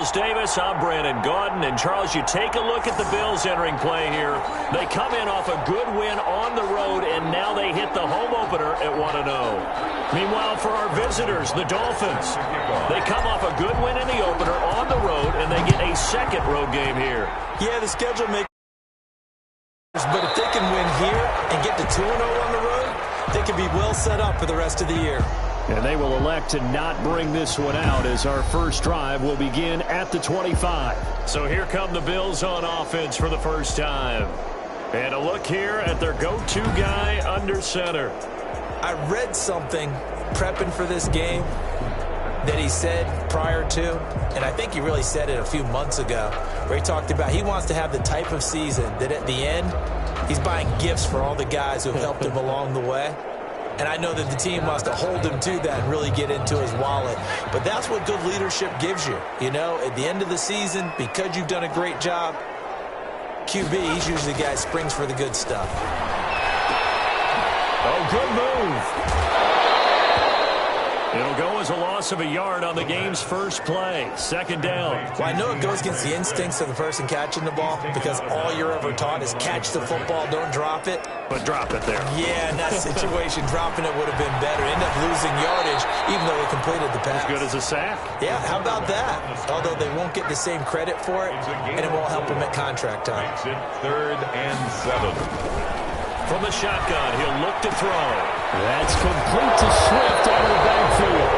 Charles Davis, I'm Brandon Gaudin. And, Charles, you take a look at the Bills entering play here. They come in off a good win on the road, and now they hit the home opener at 1-0. Meanwhile, for our visitors, the Dolphins, they come off a good win in the opener on the road, and they get a second road game here. Yeah, the schedule makes, but if they can win here and get to 2-0 on the road, they can be well set up for the rest of the year. And they will elect to not bring this one out as our first drive will begin at the 25. So here come the Bills on offense for the first time. And a look here at their go-to guy under center. I read something prepping for this game that he said prior to, and I think he really said it a few months ago, where he talked about he wants to have the type of season that at the end, he's buying gifts for all the guys who helped him along the way. And I know that the team wants to hold him to that and really get into his wallet. But that's what good leadership gives you. You know, at the end of the season, because you've done a great job, QB, he's usually the guy who springs for the good stuff. Oh, good move. It'll go as a loss of a yard on the game's first play. Second down. Well, I know it goes against the instincts of the person catching the ball because all you're ever taught is catch the football, don't drop it. But drop it there. Yeah, in that situation, dropping it would have been better. End up losing yardage, even though they completed the pass. As good as a sack. Yeah, how about that? Although they won't get the same credit for it, and it won't help them at contract time. 3rd and 7. From the shotgun, he'll look to throw. That's complete to Swift out of the backfield.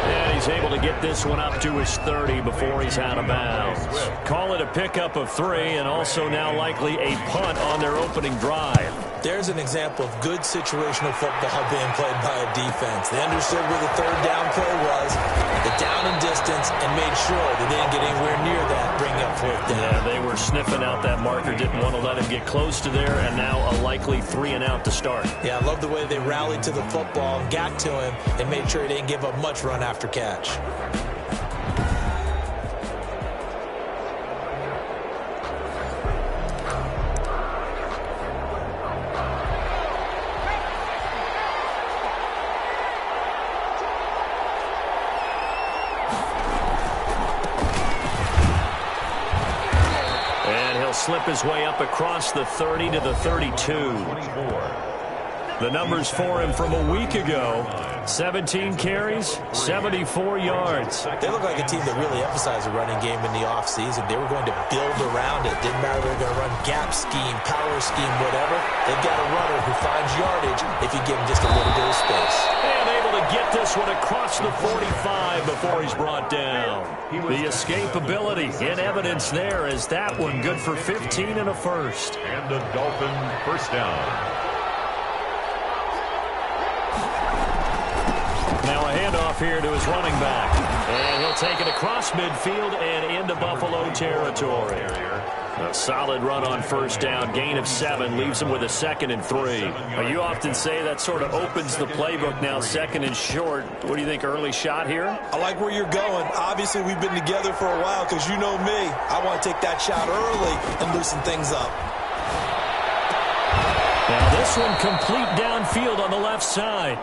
And he's able to get this one up to his 30 before he's out of bounds. Call it a pickup of 3 and also now likely a punt on their opening drive. There's an example of good situational football being played by a defense. They understood where the third down play was, the down and distance, and made sure that they didn't get anywhere near that, bring up 4th down. Yeah, they were sniffing out that marker, didn't want to let him get close to there, and now a likely 3 and out to start. Yeah, I love the way they rallied to the football, got to him, and made sure he didn't give up much run after catch. Slip his way up across the 30 to the 32. The numbers for him from a week ago: 17 carries, 74 yards. They look like a team that really emphasized the running game in the offseason. They were going to build around it. Didn't matter if they were going to run gap scheme, power scheme, whatever. They've got a runner who finds yardage if you give him just a little bit of space. And able to get this one across the 45 before he's brought down. The escapability in evidence there as that one good for 15 and a first. And a Dolphin first down. Now a handoff here to his running back. And he'll take it across midfield and into Buffalo territory. A solid run on first down. Gain of 7 leaves him with a 2nd and 3. Now, you often say that sort of opens the playbook now, 2nd and short. What do you think, early shot here? I like where you're going. Obviously, we've been together for a while because you know me. I want to take that shot early and loosen things up. Now this one complete downfield on the left side.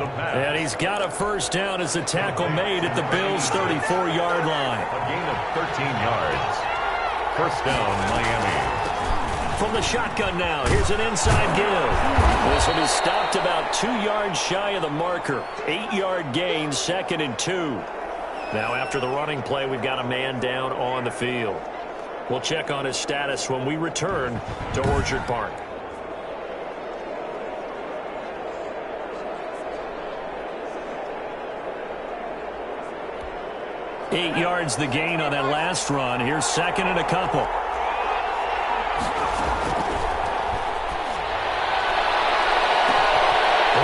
And he's got a first down as the tackle made at the Bills' 34-yard line. A gain of 13 yards. First down, Miami. From the shotgun now, here's an inside give. This one is stopped about 2 yards shy of the marker. 8-yard gain, 2nd and 2. Now after the running play, we've got a man down on the field. We'll check on his status when we return to Orchard Park. Eight yards the gain on that last run. Here's 2nd and a couple.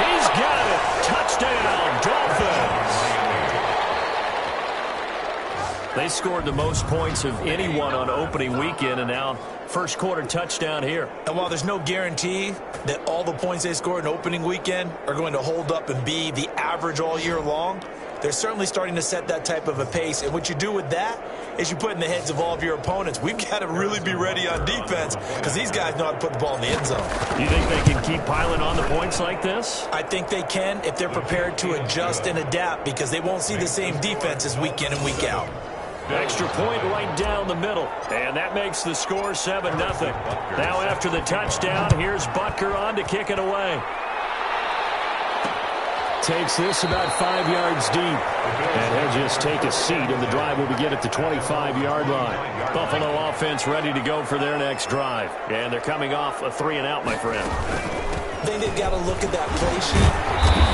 He's got it. Touchdown, Dolphins. They scored the most points of anyone on opening weekend, and now first quarter touchdown here. And while there's no guarantee that all the points they scored in opening weekend are going to hold up and be the average all year long, They're certainly starting to set that type of a pace, and what you do with that is you put in the heads of all of your opponents, we've got to really be ready on defense because these guys know how to put the ball in the end zone. You think they can keep piling on the points like this? I think they can if they're prepared to adjust and adapt because they won't see the same defenses week in and week out. Extra point right down the middle, and that makes the score 7-0. Now after the touchdown, here's Butker on to kick it away. Takes this about 5 yards deep. And he'll just take a seat, and the drive will begin at the 25-yard line. Buffalo offense ready to go for their next drive. And they're coming off a 3-and-out, my friend. I think they've got to look at that play sheet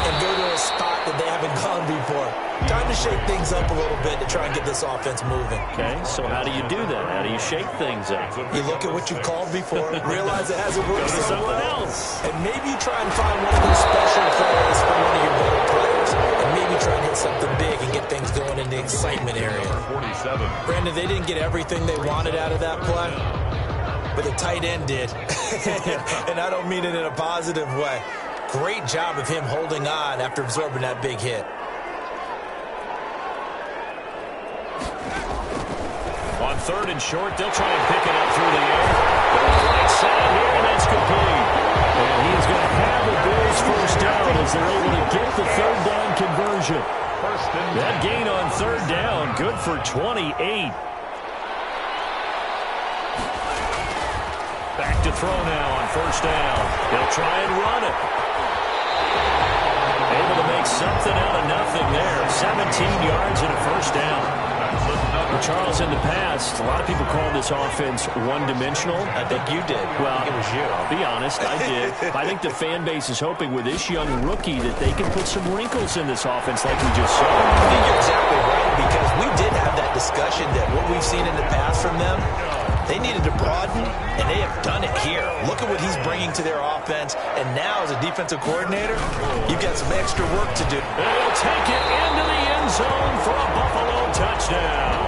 and go to a spot that they haven't gone before. Time to shake things up a little bit to try and get this offense moving. Okay, so how do you do that? How do you shake things up? You look at what you've called before, realize it hasn't worked something else. and maybe you try and find one of those special plays for one of your better players, and maybe try and hit something big and get things going in the excitement area. 47. Brandon, they didn't get everything they wanted out of that play, but the tight end did. And I don't mean it in a positive way. Great job of him holding on after absorbing that big hit. On 3rd and short, they'll try and pick it up through the air. Right side here, and that's complete. And he's going to have the Bills first down as they're able to get the 3rd down conversion. That gain on 3rd down, good for 28. Back to throw now on 1st down. He'll try and run it. Able to make something out of nothing there. 17 yards and a 1st down. Charles, in the past, a lot of people call this offense one-dimensional. I think you did. Well, I think it was you. I'll be honest, I did. I think the fan base is hoping with this young rookie that they can put some wrinkles in this offense like we just saw. I think you're exactly right because we did have that discussion that what we've seen in the past from them, they needed to broaden, and they have done it here. Look at what he's bringing to their offense, and now as a defensive coordinator, you've got some extra work to do. And he'll take it into the end zone for a Buffalo touchdown.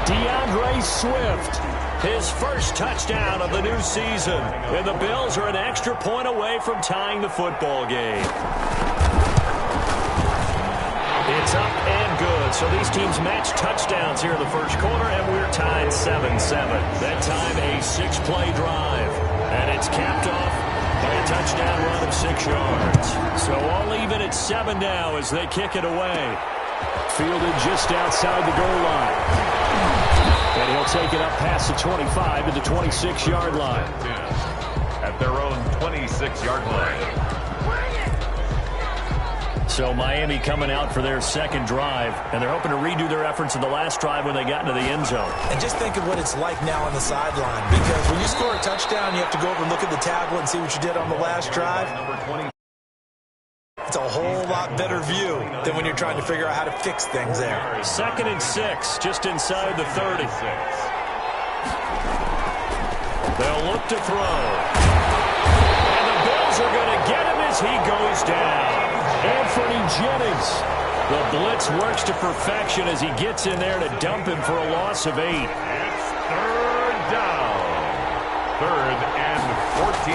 DeAndre Swift, his first touchdown of the new season. And the Bills are an extra point away from tying the football game. It's up and good. So these teams match touchdowns here in the first quarter, and we're tied 7-7. That time a 6-play drive. And it's capped off by a touchdown run of 6 yards. So all even at 7 now as they kick it away. Fielded just outside the goal line. And he'll take it up past the 25 to the 26-yard line. At their own 26-yard line. So Miami coming out for their second drive, and they're hoping to redo their efforts in the last drive when they got into the end zone. And just think of what it's like now on the sideline, because when you score a touchdown, you have to go over and look at the tablet and see what you did on the last drive. It's a whole lot better view than when you're trying to figure out how to fix things there. 2nd and 6, just inside the 30. They'll look to throw. And the Bills are going to get him as he goes down. Anthony Jennings. The blitz works to perfection as he gets in there to dump him for a loss of 8. It's 3rd down. 3rd and 14.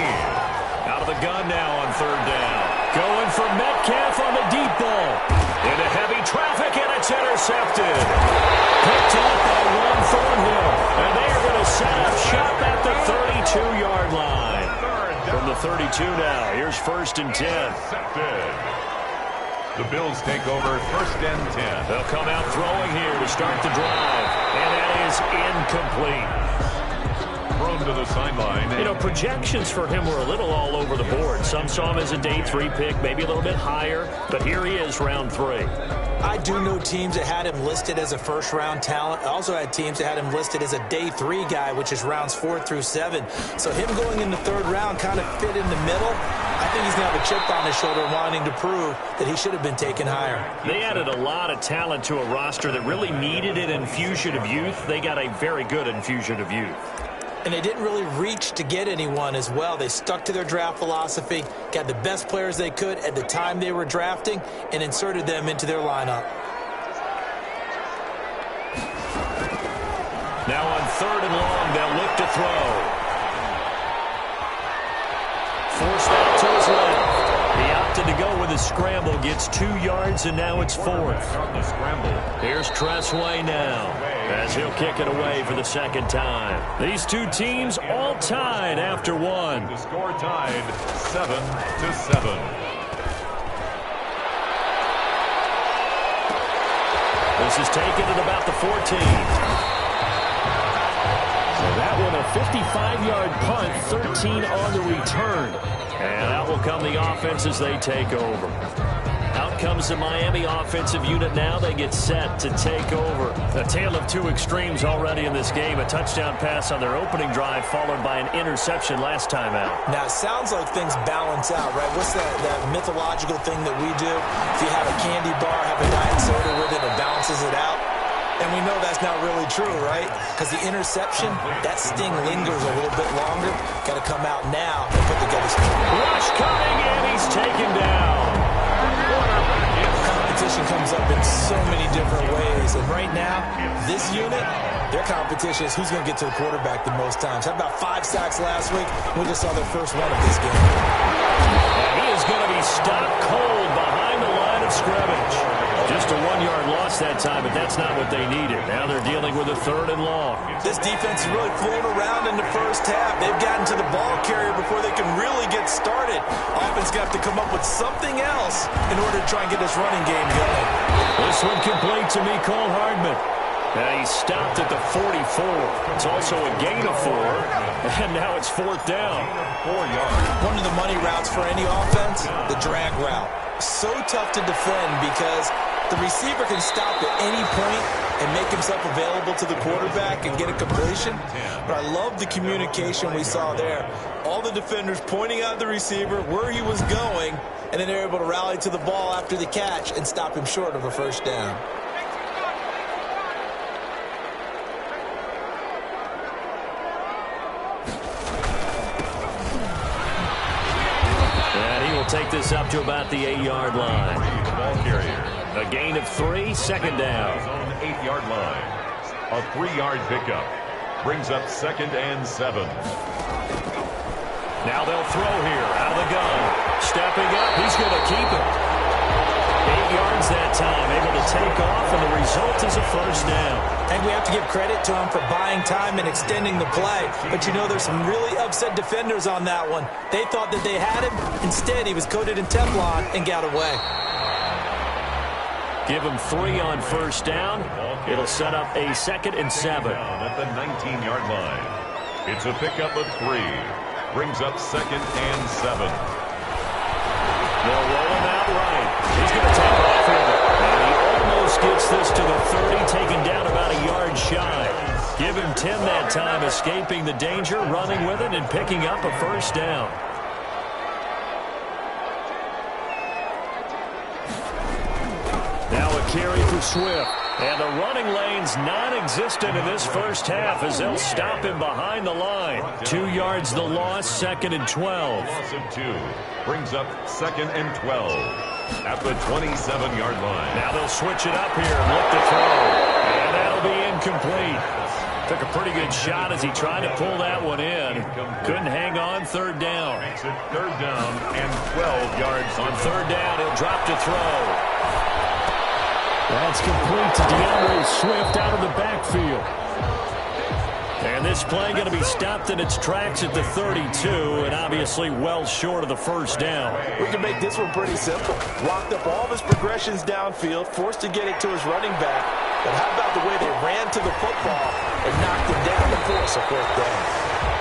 Out of the gun now on 3rd down. Going for Metcalf on the deep ball. Into heavy traffic, and it's intercepted. Picked up by Ron Thornhill. And they are going to set up shop at the 32-yard line. From the 32 now, here's 1st and 10. The Bills take over 1st and 10. They'll come out throwing here to start the drive. And that is incomplete. Thrown to the sideline. You know, projections for him were a little all over the board. Some saw him as a day 3 pick, maybe a little bit higher. But here he is, round 3. I do know teams that had him listed as a first-round talent. I also had teams that had him listed as a day 3 guy, which is rounds 4 through 7. So him going in the 3rd round kind of fit in the middle. I think he's going to have a chip on his shoulder wanting to prove that he should have been taken higher. They added a lot of talent to a roster that really needed an infusion of youth. They got a very good infusion of youth. And they didn't really reach to get anyone as well. They stuck to their draft philosophy, got the best players they could at the time they were drafting, and inserted them into their lineup. Now on 3rd and long, they'll look to throw. Forced out to his left. He opted to go with his scramble, gets 2 yards, and now it's 4th. Here's Tressway now, as he'll kick it away for the second time. These two teams all tied after one. The score tied 7-7. This is taken at about the 14. So that one a 55-yard punt, 13 on the return. And out will come the offense as they take over. Out comes the Miami offensive unit now. They get set to take over. A tale of two extremes already in this game. A touchdown pass on their opening drive followed by an interception last time out. Now, it sounds like things balance out, right? What's that mythological thing that we do? If you have a candy bar, have a diet soda with it, it balances it out. And we know that's not really true, right? Because the interception, that sting lingers a little bit longer. Got to come out now and put together some. Rush coming, and he's taken down. Competition comes up in so many different ways. And right now, this unit, their competition is who's going to get to the quarterback the most times. How about 5 sacks last week? We just saw their first one of this game. And he is going to be stopped cold behind the line of scrimmage. Just a 1-yard loss that time, but that's not what they needed. Now they're dealing with a 3rd and long. This defense is really flown around in the first half. They've gotten to the ball carrier before they can really get started. Offense got to come up with something else in order to try and get this running game going. This one complete to Mecole Hardman. He stopped at the 44. It's also a gain of 4, and now it's 4th down. 4 yards. One of the money routes for any offense, the drag route. So tough to defend because the receiver can stop at any point and make himself available to the quarterback and get a completion. But I love the communication we saw there. All the defenders pointing out the receiver, where he was going, and then they're able to rally to the ball after the catch and stop him short of a first down. Take this up to about the 8-yard line. The ball carrier. A gain of 3, second down. On the 8-yard line. A 3-yard pickup. Brings up 2nd and 7. Now they'll throw here out of the gun. Stepping up, he's going to keep it. 8 yards that time, able to take off, and the result is a first down. I think we have to give credit to him for buying time and extending the play. But, you know, there's some really upset defenders on that one. They thought that they had him. Instead, he was coated in Teflon and got away. Give him 3 on first down. It'll set up a 2nd and 7. At the 19-yard line. It's a pickup of 3. Brings up 2nd and 7. They'll roll him out right. He's going to take off with it. And he almost gets this to the 30, taken down about a yard shy. Give him 10 that time, escaping the danger, running with it, and picking up a first down. Now a carry for Swift. And the running lane's non-existent in this first half as they'll stop him behind the line. 2 yards the loss, 2nd and 12. Loss of 2. Brings up 2nd and 12. At the 27-yard line. Now they'll switch it up here and look to throw. And that'll be incomplete. Took a pretty good shot as he tried to pull that one in. Couldn't hang on, 3rd down. Makes it 3rd down and 12 yards. On 3rd down, he'll drop to throw. That's complete to DeAndre Swift out of the backfield. And this play going to be stopped in its tracks at the 32, and obviously well short of the first down. We can make this one pretty simple. Locked up all of his progressions downfield, forced to get it to his running back. But how about the way they ran to the football and knocked him down to force a 4th down?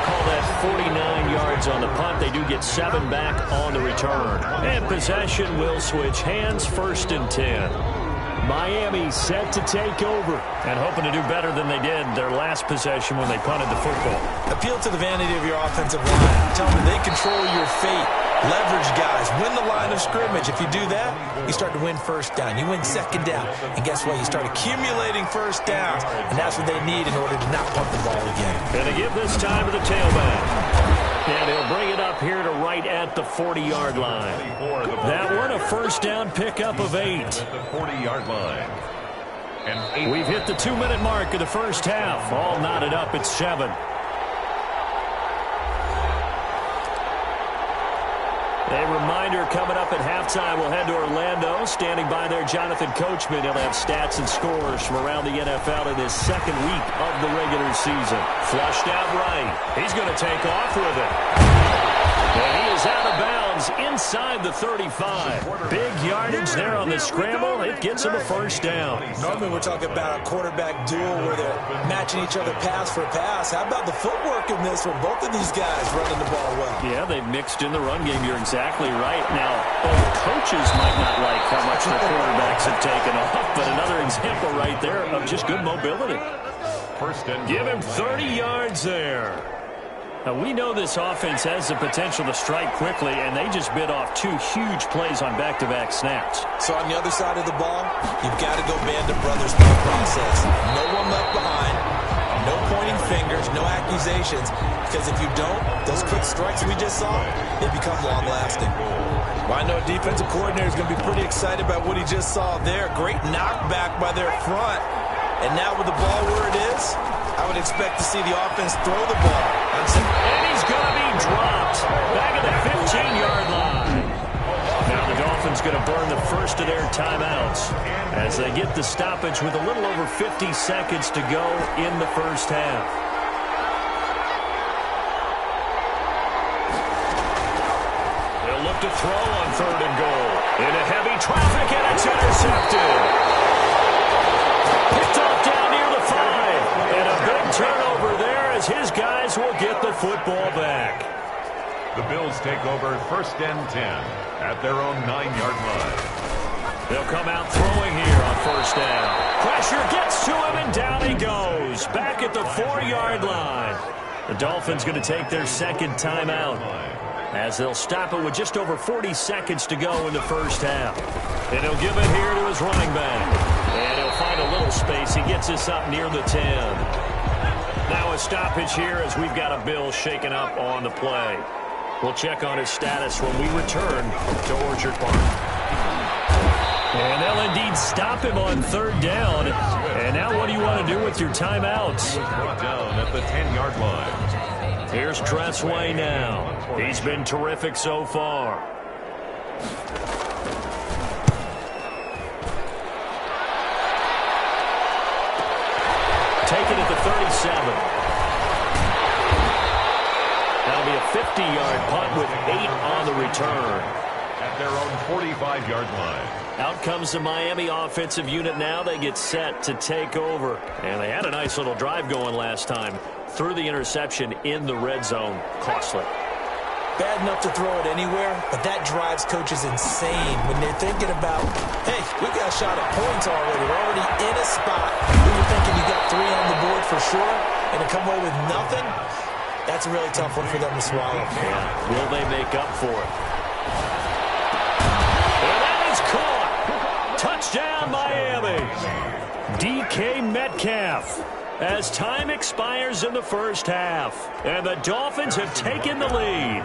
Call that 49 yards on the punt. They do get 7 back on the return. And possession will switch hands, 1st and 10. Miami set to take over and hoping to do better than they did their last possession when they punted the football. Appeal to the vanity of your offensive line. Tell them they control your fate. Leverage guys. Win the line of scrimmage. If you do that, you start to win first down. You win 2nd down. And guess what? You start accumulating first downs. And that's what they need in order to not punt the ball again. Going to give this time to the tailback. And he'll bring it up here to right at the 40-yard line. That one, a first down pickup of 8. At the 40-yard line. And we've hit the 2-minute mark of the first half. All knotted up at 7. A reminder coming up at halftime, we'll head to Orlando. Standing by there, Jonathan Coachman. He'll have stats and scores from around the NFL in his second week of the regular season. Flushed out right. He's going to take off with it. And he is out of bounds inside the 35. Big yardage there on the scramble. It gets him a first down. Normally we're talking about a quarterback duel where they're matching each other pass for pass. How about the footwork in this one? Both of these guys running the ball well. Yeah, they've mixed in the run game. You're exactly right. Now, both coaches might not like how much their quarterbacks have taken off, but another example right there of just good mobility. First and give him 30 yards there. Now, we know this offense has the potential to strike quickly, and they just bit off 2 huge plays on back-to-back snaps. So on the other side of the ball, you've got to go Band of Brothers through the process. No one left behind, no pointing fingers, no accusations, because if you don't, those quick strikes we just saw, they become long-lasting. Well, I know a defensive coordinator is going to be pretty excited about what he just saw there. Great knockback by their front. And now with the ball where it is, I would expect to see the offense throw the ball. And he's going to be dropped back at the 15-yard line. Now the Dolphins going to burn the first of their timeouts as they get the stoppage with a little over 50 seconds to go in the first half. They'll look to throw on 3rd and goal. Into heavy traffic, and it's intercepted. Picked off down near the 5. And a big turnover there as his guys will get the football back. The Bills take over 1st and 10 at their own 9-yard line. They'll come out throwing here on 1st down. Pressure gets to him, and down he goes. Back at the 4-yard line. The Dolphins going to take their second timeout as they'll stop it with just over 40 seconds to go in the first half. And he'll give it here to his running back. And he'll find a little space. He gets this up near the 10. Now a stoppage here as we've got a Bill shaken up on the play. We'll check on his status when we return to Orchard Park. And they'll indeed stop him on 3rd down. And now what do you want to do with your timeouts? Brought down at the 10-yard line. Here's Tressway now. He's been terrific so far. Take it at the 37. That'll be a 50-yard punt with 8 on the return. At their own 45-yard line. Out comes the Miami offensive unit now. They get set to take over. And they had a nice little drive going last time. Threw the interception in the red zone. Costly. Bad enough to throw it anywhere, but that drives coaches insane when they're thinking about, hey, we got a shot at points already. We're already in a spot where you're thinking you got 3 on the board for sure, and to come away with nothing, that's a really tough one for them to swallow. Yeah. Will they make up for it? And that is caught. Touchdown, Miami. DK Metcalf. As time expires in the first half. And the Dolphins have taken the lead.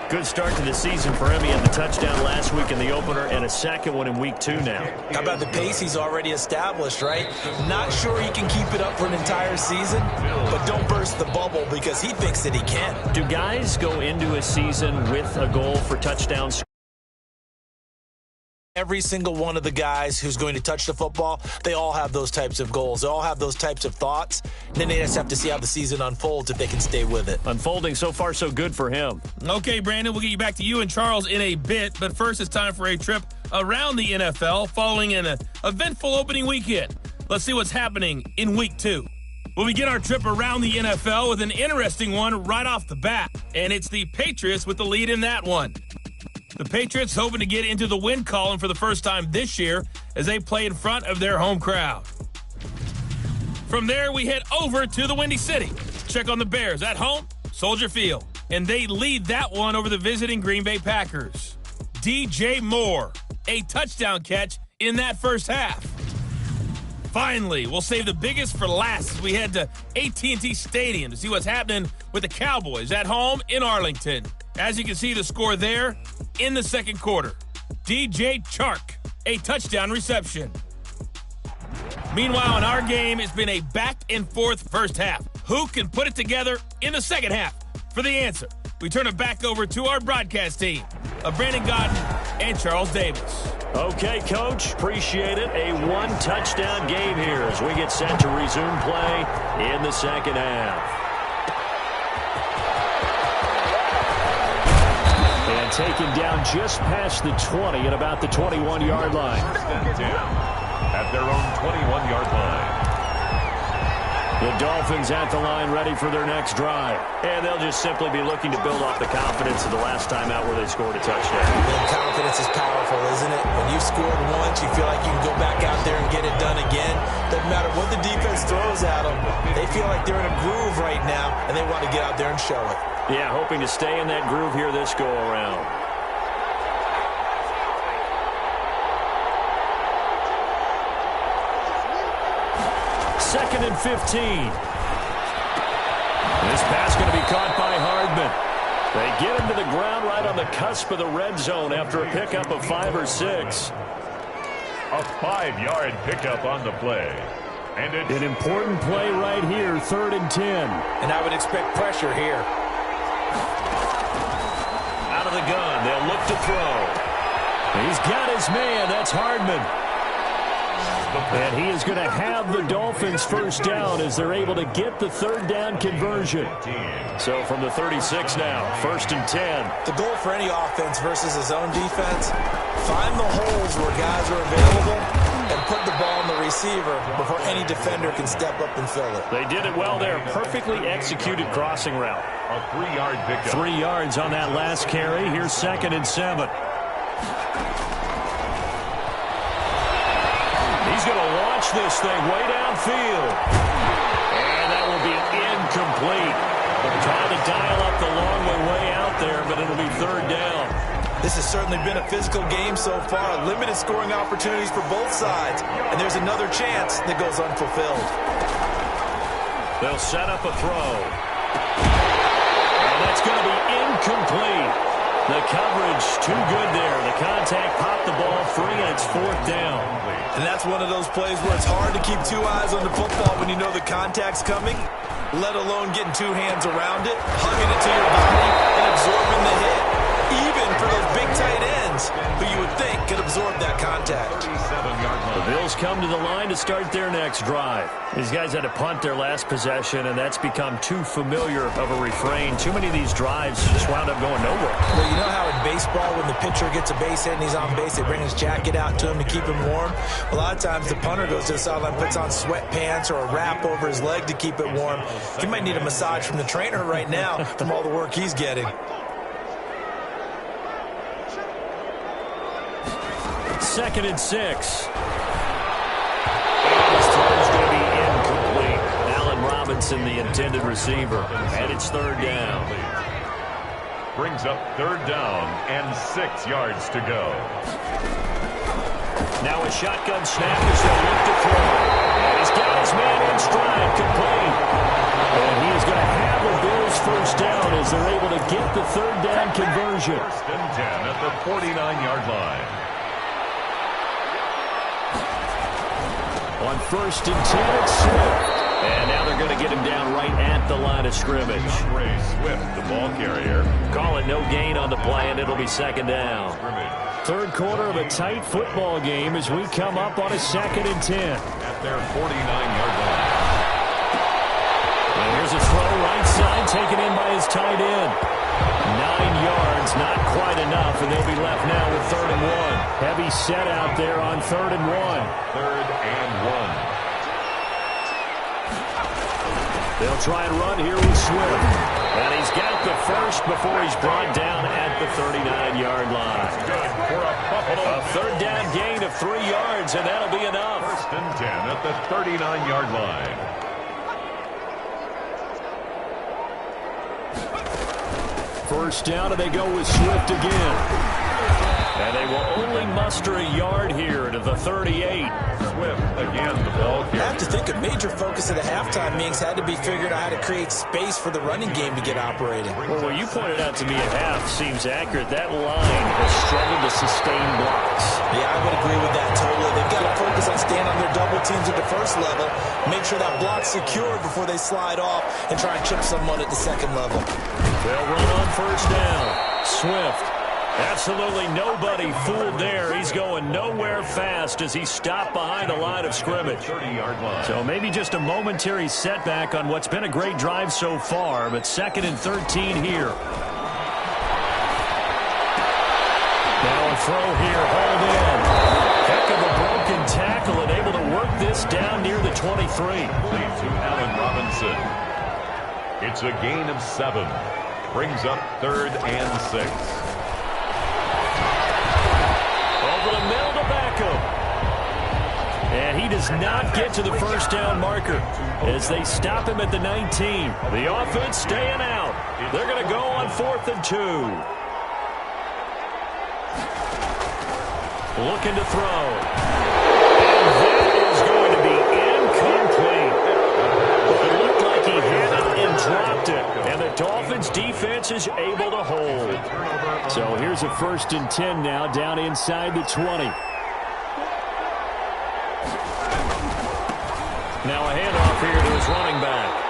Good start to the season for him. He had the touchdown last week in the opener and a second one in week 2 now. How about the pace he's already established, right? Not sure he can keep it up for an entire season, but don't burst the bubble because he thinks that he can. Do guys go into a season with a goal for touchdowns? Every single one of the guys who's going to touch the football, they all have those types of goals. They all have those types of thoughts. And then they just have to see how the season unfolds if they can stay with it. Unfolding so far so good for him. Okay, Brandon, we'll get you back to you and Charles in a bit. But first, it's time for a trip around the NFL following an eventful opening weekend. Let's see what's happening in week 2. We'll begin our trip around the NFL with an interesting one right off the bat. And it's the Patriots with the lead in that one. The Patriots hoping to get into the win column for the first time this year as they play in front of their home crowd. From there, we head over to the Windy City. Check on the Bears at home, Soldier Field. And they lead that one over the visiting Green Bay Packers. DJ Moore, a touchdown catch in that first half. Finally, we'll save the biggest for last as we head to AT&T Stadium to see what's happening with the Cowboys at home in Arlington. As you can see, the score there in the second quarter. DJ Chark, a touchdown reception. Meanwhile, in our game, it's been a back-and-forth first half. Who can put it together in the second half? For the answer, we turn it back over to our broadcast team of Brandon Godden and Charles Davis. Okay, Coach, appreciate it. A one-touchdown game here as we get set to resume play in the second half. And taken down just past the 20 at about the 21-yard line. At their own 21-yard line. The Dolphins at the line ready for their next drive. And they'll just simply be looking to build off the confidence of the last time out where they scored a touchdown. And confidence is powerful, isn't it? When you've scored once, you feel like you can go back out there and get it done again. Doesn't matter what the defense throws at them. They feel like they're in a groove right now, and they want to get out there and show it. Yeah, hoping to stay in that groove here this go-around. Second and 15. This pass going to be caught by Hardman. They get him to the ground right on the cusp of the red zone after a pickup of 5 or 6. A 5-yard pickup on the play. And it's an important play right here, 3rd and 10. And I would expect pressure here. Out of the gun, they'll look to throw. He's got his man, that's Hardman. And he is going to have the Dolphins first down as they're able to get the 3rd down conversion. So from the 36 now, 1st and 10. The goal for any offense versus his own defense, find the holes where guys are available and put the ball in the receiver before any defender can step up and fill it. They did it well there. Perfectly executed crossing route. a 3-yard pickup. 3 yards on that last carry. Here's 2nd and 7. He's going to launch this thing way downfield. And that will be incomplete. Trying to dial up the long way out there, but it'll be 3rd down. This has certainly been a physical game so far. Limited scoring opportunities for both sides. And there's another chance that goes unfulfilled. They'll set up a throw. And that's going to be incomplete. The coverage too good there. The contact popped the ball free, and it's 4th down. And that's one of those plays where it's hard to keep 2 eyes on the football when you know the contact's coming, let alone getting 2 hands around it, hugging it to your body, and absorbing the hit. Even for those big tight ends who you would think could absorb that contact. The Bills come to the line to start their next drive. These guys had to punt their last possession, and that's become too familiar of a refrain. Too many of these drives just wound up going nowhere. Well, you know how in baseball when the pitcher gets a base hit and he's on base, they bring his jacket out to him to keep him warm? A lot of times the punter goes to the sideline, puts on sweatpants or a wrap over his leg to keep it warm. He might need a massage from the trainer right now from all the work he's getting. 2nd and 6. This throw is going to be incomplete. Allen Robinson, the intended receiver. And it's 3rd down. Brings up 3rd down and 6 yards to go. Now a shotgun snap as they look to throw. And he's got his man in stride, complete. And he is going to have the Bills first down as they're able to get the 3rd down conversion. 1st and 10 at the 49-yard line. On 1st and 10, it's Swift. And now they're going to get him down right at the line of scrimmage. Ray Swift, the ball carrier. Call it no gain on the play, and it'll be 2nd down. 3rd quarter of a tight football game as we come up on a 2nd and 10. At their 49-yard line. And here's a throw right side taken in by his tight end. 9 yards, not quite enough, and they'll be left now with 3rd and 1. Heavy set out there on 3rd and 1. 3rd and 1. They'll try and run here with Swift. And he's got the first before he's brought down at the 39-yard line. Good for a Buffalo. A 3rd down gain of 3 yards, and that'll be enough. 1st and 10 at the 39-yard line. First down, and they go with Swift again. And they will only muster a yard here to the 38. Swift again, the ball carrier. to think a major focus of the halftime meetings had to be figuring out how to create space for the running game to get operating. Well, what you pointed out to me at half seems accurate. That line has struggled to sustain blocks. Yeah, I would agree with that totally. They've got to focus on staying on their double teams at the first level, make sure that block's secured before they slide off and try and chip someone at the second level. They'll run on first down. Swift. Absolutely nobody fooled there. He's going nowhere fast as he stopped behind the line of scrimmage. 30-yard line. So maybe just a momentary setback on what's been a great drive so far, but 2nd and 13 here. Now a throw here, hauled in. Heck of a broken tackle and able to work this down near the 23. Lead to Allen Robinson. It's a gain of 7. Brings up 3rd and 6. Over the middle to Beckham. And he does not get to the first down marker as they stop him at the 19. The offense staying out. They're going to go on 4th and 2. Looking to throw. And that is going to be incomplete. It looked like he had it and dropped it. And the Dolphins defense is able to hold. So here's a 1st and 10 now, down inside the 20. Now a handoff here to his running back.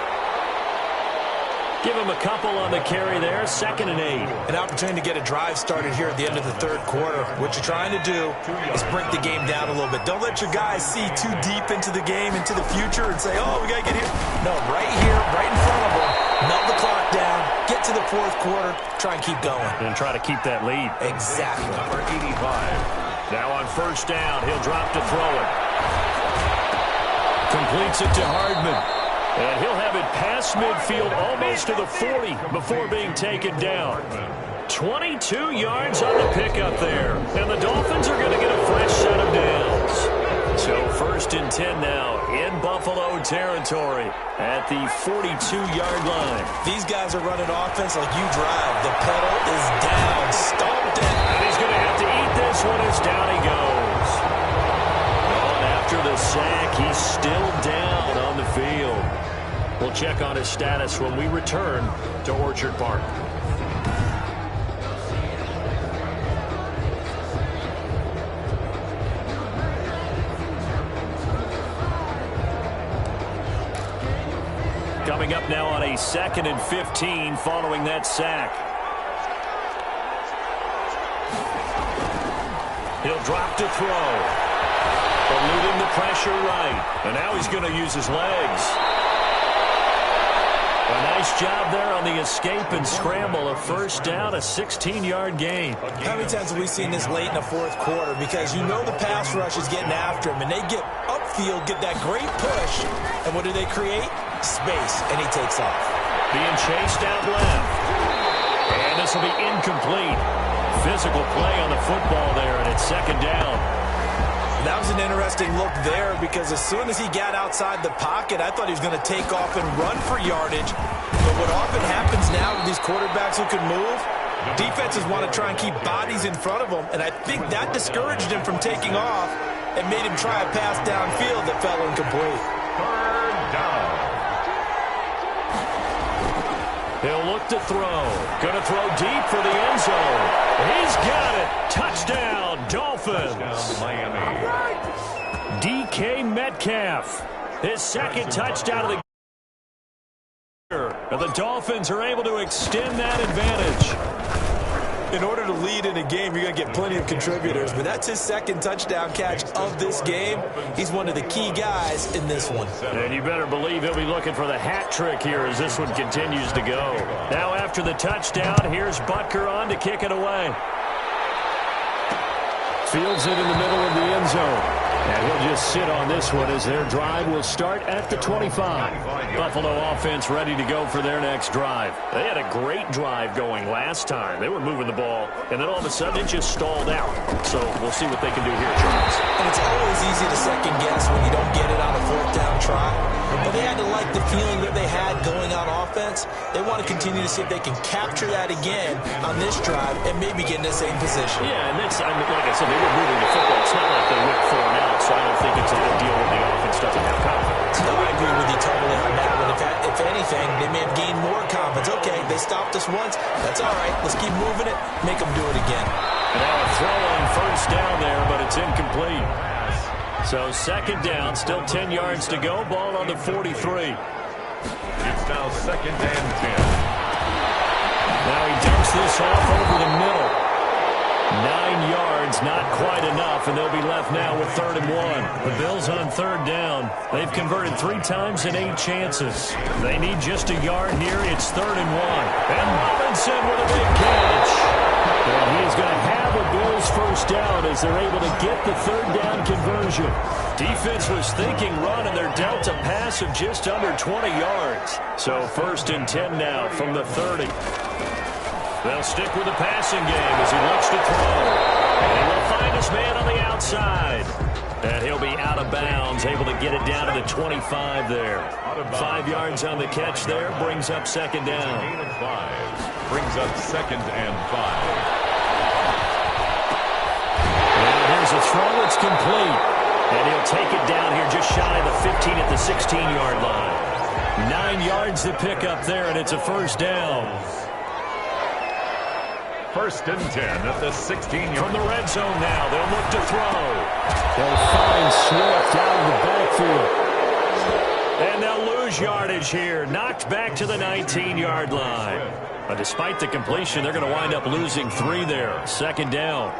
Give him a couple on the carry there, 2nd and 8. An opportunity to get a drive started here at the end of the 3rd quarter. What you're trying to do is break the game down a little bit. Don't let your guys see too deep into the game, into the future, and say, oh, we got to get here. No, right here, right in front of them. Melt the clock down, get to the 4th quarter, try and keep going. And try to keep that lead. Exactly. Number 85. Now on first down, he'll drop to throw it. Completes it to Hardman. And he'll have it past midfield almost to the 40 before being taken down. 22 yards on the pickup there. And the Dolphins are going to get a fresh set of downs. So 1st and 10 now in Buffalo territory at the 42-yard line. These guys are running offense like you drive. The pedal is down. Stomped it. And he's going to have to eat this one as down he goes. Well, and after the sack, he's still down on the field. We'll check on his status when we return to Orchard Park. Coming up now on a 2nd and 15 following that sack. He'll drop to throw. Eluding the pressure right. And now he's going to use his legs. A nice job there on the escape and scramble. A first down, a 16-yard gain. How many times have we seen this late in the 4th quarter? Because you know the pass rush is getting after him, and they get upfield, get that great push, and what do they create? Space, and he takes off. Being chased out left. And this will be incomplete. Physical play on the football there, and it's 2nd down. That was an interesting look there because as soon as he got outside the pocket, I thought he was going to take off and run for yardage. But what often happens now with these quarterbacks who can move, defenses want to try and keep bodies in front of them, and I think that discouraged him from taking off and made him try a pass downfield that fell incomplete. 3rd down. He'll look to throw. Going to throw deep for the end zone. He's got it. Touchdown, Dolphins. Touchdown, Miami. DK Metcalf. His 2nd touchdown of the year. And the Dolphins are able to extend that advantage. In order to lead in a game, you're going to get plenty of contributors, but that's his 2nd touchdown catch of this game. He's one of the key guys in this one. And you better believe he'll be looking for the hat trick here as this one continues to go. Now after the touchdown, here's Butker on to kick it away. Fields it in the middle of the end zone. And he'll just sit on this one as their drive will start at the 25. Buffalo offense ready to go for their next drive. They had a great drive going last time. They were moving the ball, and then all of a sudden it just stalled out. So we'll see what they can do here, Charles. And it's always easy to second guess when you don't get it on a 4th down try. But they had to like the feeling that they had going on offense. They want to continue to see if they can capture that again on this drive and maybe get in the same position. Yeah, and that's, I mean, like I said, they were moving the football. It's not like they went 4 and out, so I don't think it's a big deal when the offense doesn't have confidence. stopped us once. That's all right. Let's keep moving it. Make them do it again. Now a throw on first down there, but it's incomplete. So second down, still 10 yards to go. Ball on the 43. It's now second and 10. Now he dumps this off over the middle. 9 yards, not quite enough, and they'll be left now with 3rd and 1. The Bills on 3rd down. They've converted 3 times in 8 chances. They need just a yard here. It's 3rd and 1. And Robinson with a big catch. And he's going to have a Bills first down as they're able to get the 3rd down conversion. Defense was thinking run, and they're dealt a pass of just under 20 yards. So 1st and 10 now from the 30. They'll stick with the passing game as he looks to throw. And he will find his man on the outside. And he'll be out of bounds, able to get it down to the 25 there. 5 yards on the catch there, brings up 2nd down. Gain of 5. Brings up 2nd and 5. And here's a throw, it's complete. And he'll take it down here just shy of the 15 at the 16-yard line. 9 yards to pick up there, and it's a first down. 1st and 10 at the 16-yard. From the red zone now, they'll look to throw. They'll find Swift out of the backfield. And they'll lose yardage here. Knocked back to the 19-yard line. But despite the completion, they're going to wind up losing 3 there. 2nd down.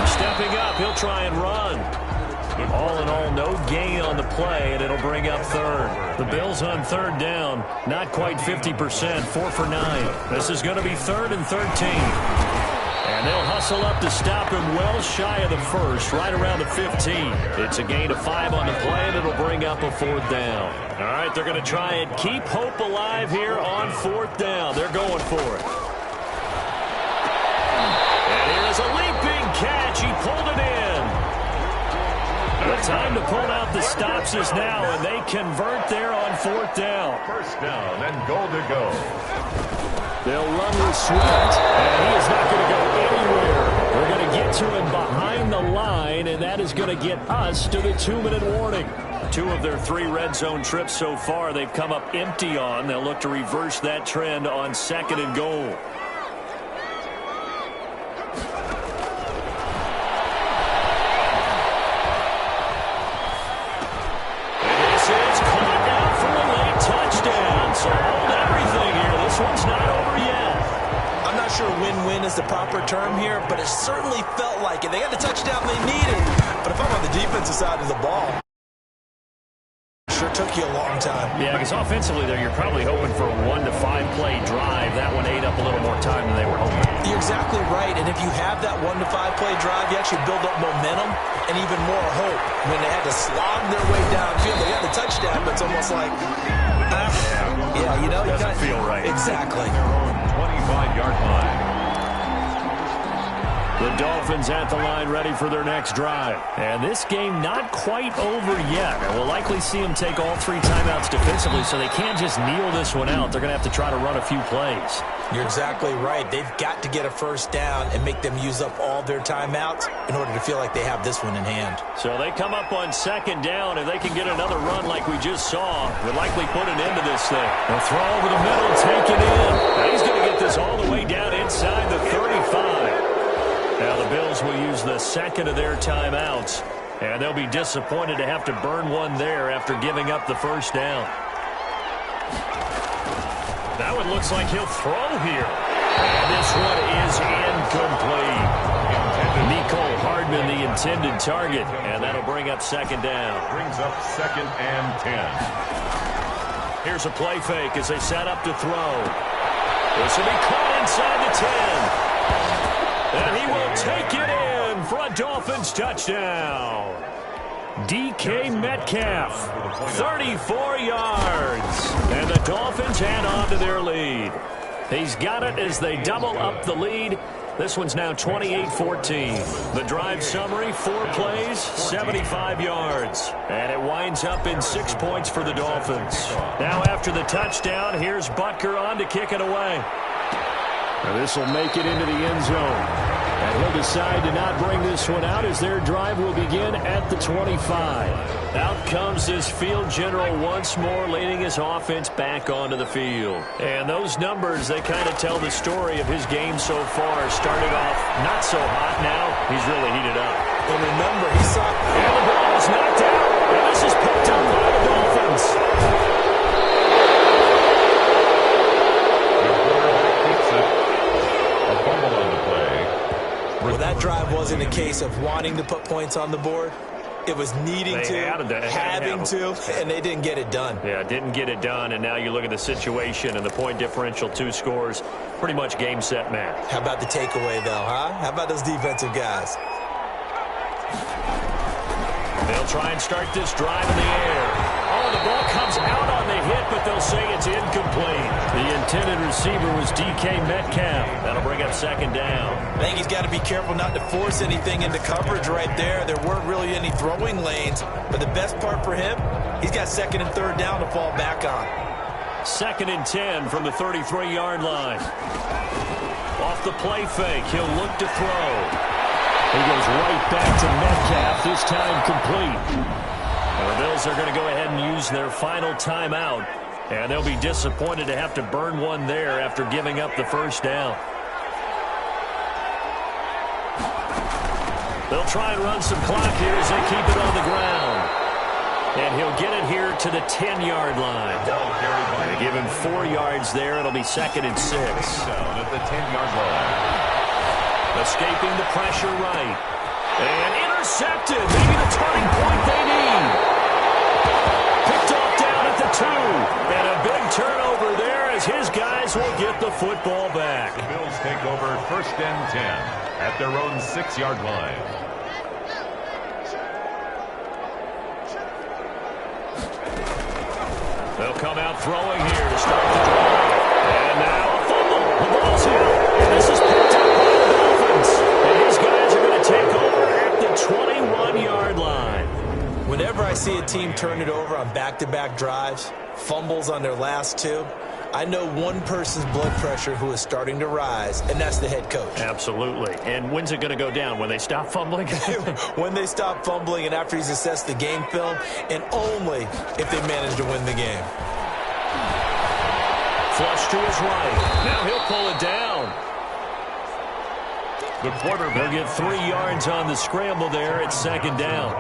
Stepping up, he'll try and run. All in all, no gain on the play, and it'll bring up 3rd. The Bills on 3rd down, not quite 50%, 4 for 9. This is going to be 3rd and 13. And they'll hustle up to stop him well shy of the 1st, right around the 15. It's a gain of 5 on the play, and it'll bring up a 4th down. All right, they're going to try and keep hope alive here on 4th down. They're going for it. And here's a leaping catch. He pulled it in. The time to pull out the stops is now, and they convert there on 4th down. First down and goal to go. They'll run with Swift, and he is not going to go anywhere. We're going to get to him behind the line, and that is going to get us to the 2-minute warning. 2 of their 3 red zone trips so far they've come up empty on. They'll look to reverse that trend on 2nd and goal. So hold everything here. This one's not over yet. I'm not sure win-win is the proper term here, but it certainly felt like it. They got the touchdown they needed. But if I'm on the defensive side of the ball, sure took you a long time. Yeah, because offensively there, you're probably hoping for a 1 to 5 play drive. That one ate up a little more time than they were hoping. You're exactly right. And if you have that 1 to 5 play drive, you actually build up momentum and even more hope. When they had to slog their way downfield, they got the touchdown, but it's almost like, yeah, you know, it doesn't feel right. Exactly. 25-yard line. The Dolphins at the line ready for their next drive. And this game not quite over yet. And we'll likely see them take all 3 timeouts defensively, so they can't just kneel this one out. They're going to have to try to run a few plays. You're exactly right. They've got to get a first down and make them use up all their timeouts in order to feel like they have this one in hand. So they come up on 2nd down. If they can get another run like we just saw, we'll likely put an end to this thing. They'll throw over the middle, take it in. Now he's going to get this all the way down inside the 35. Now the Bills will use the 2nd of their timeouts, and they'll be disappointed to have to burn one there after giving up the first down. That one looks like he'll throw here. And this one is incomplete. Nicole Hardman, the intended target, and that'll bring up 2nd down. Brings up 2nd and 10. Here's a play fake as they set up to throw. This will be caught inside the 10. And he will take it in for a Dolphins touchdown. DK Metcalf, 34 yards. And the Dolphins add on to their lead. He's got it as they double up the lead. This one's now 28-14. The drive summary, 4 plays, 75 yards. And it winds up in 6 points for the Dolphins. Now after the touchdown, here's Butker on to kick it away. Now this will make it into the end zone. And he'll decide to not bring this one out as their drive will begin at the 25. Out comes this field general once more, leading his offense back onto the field. And those numbers, they kind of tell the story of his game so far. Started off not so hot, now he's really heated up. And remember, he saw... And the ball is knocked out. And this is picked up by the Dolphins. A fumble on the play. Well, that drive wasn't a case of wanting to put points on the board. It was needing having to, and they didn't get it done. Yeah, didn't get it done, and now you look at the situation and the point differential, 2 scores, pretty much game, set, match. How about the takeaway, though, huh? How about those defensive guys? They'll try and start this drive in the air. Oh, the ball comes out on the hit, but they'll say it's incomplete. The intended receiver was DK Metcalf. That'll bring up second down. I think he's got to be careful not to force anything into coverage right there. There weren't really any throwing lanes, but the best part for him, he's got second and third down to fall back on. 2nd and 10 from the 33-yard line. Off the play fake, he'll look to throw. He goes right back to Metcalf, this time complete. And the Bills are going to go ahead and use their final timeout, and they'll be disappointed to have to burn one there after giving up the first down. They'll try and run some clock here as they keep it on the ground. And he'll get it here to the 10-yard line. They give him 4 yards there. It'll be 2nd and 6. Down at the 10-yard line. Escaping the pressure right. And intercepted. Maybe the turning point they need. Picked off down at the 2. And a big turnover there as his guys will get the football back. The Bills take over 1st and 10 at their own 6-yard line. They'll come out throwing here to start the drive. And now a fumble. The ball's here. And this is picked up by the Dolphins. And these guys are going to take over at the 21-yard line. Whenever I see a team turn it over on back-to-back drives, fumbles on their last 2, I know one person's blood pressure who is starting to rise, and that's the head coach. Absolutely. And when's it going to go down? When they stop fumbling? When they stop fumbling and after he's assessed the game film, and only if they manage to win the game. Flush to his right. Now he'll pull it down. The quarterback. They'll get 3 yards on the scramble there at 2nd down.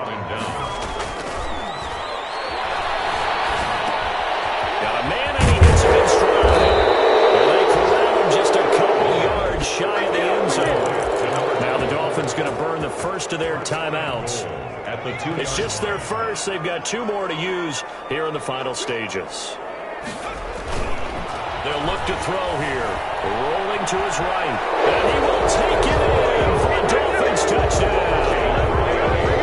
Got a man and he hits him in stride. And they corral him just a couple yards shy of the end zone. Now the Dolphins going to burn the first of their timeouts. It's just their first. They've got 2 more to use here in the final stages. They'll look to throw here. Rolling to his right. And he will take it in for a Dolphins touchdown.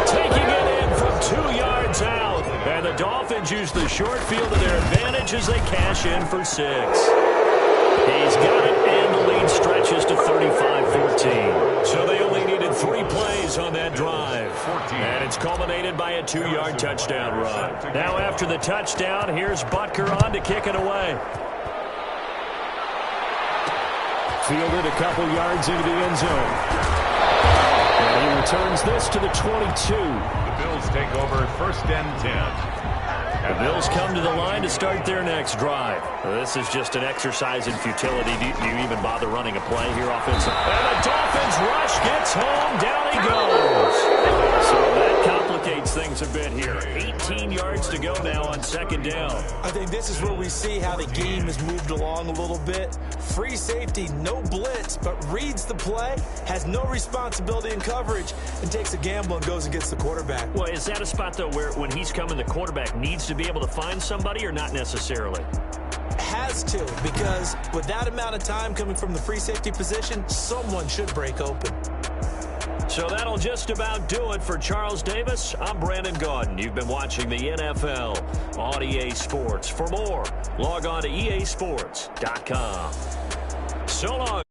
Taking it in from 2 yards out. And the Dolphins use the short field to their advantage as they cash in for 6. He's got it, and the lead stretches to 35-14. So they only needed 3 plays on that drive. And it's culminated by a 2-yard touchdown run. Now after the touchdown, here's Butker on to kick it away. Fielded a couple yards into the end zone. And he returns this to the 22. The Bills take over 1st and 10. The Bills come to the line to start their next drive. This is just an exercise in futility. Do you even bother running a play here offensively? And the Dolphins rush gets home. Down he goes. So that complicates things a bit here. 18 yards to go now on 2nd down. I think this is where we see how the game has moved along a little bit. Free safety, no blitz, but reads the play, has no responsibility in coverage, and takes a gamble and goes and gets the quarterback. Well, is that a spot, though, where when he's coming, the quarterback needs to be able to find somebody or not necessarily? Has to, because with that amount of time coming from the free safety position, someone should break open. So that'll just about do it for Charles Davis. I'm Brandon Gaudin. You've been watching the NFL on EA Sports. For more, log on to easports.com. So long.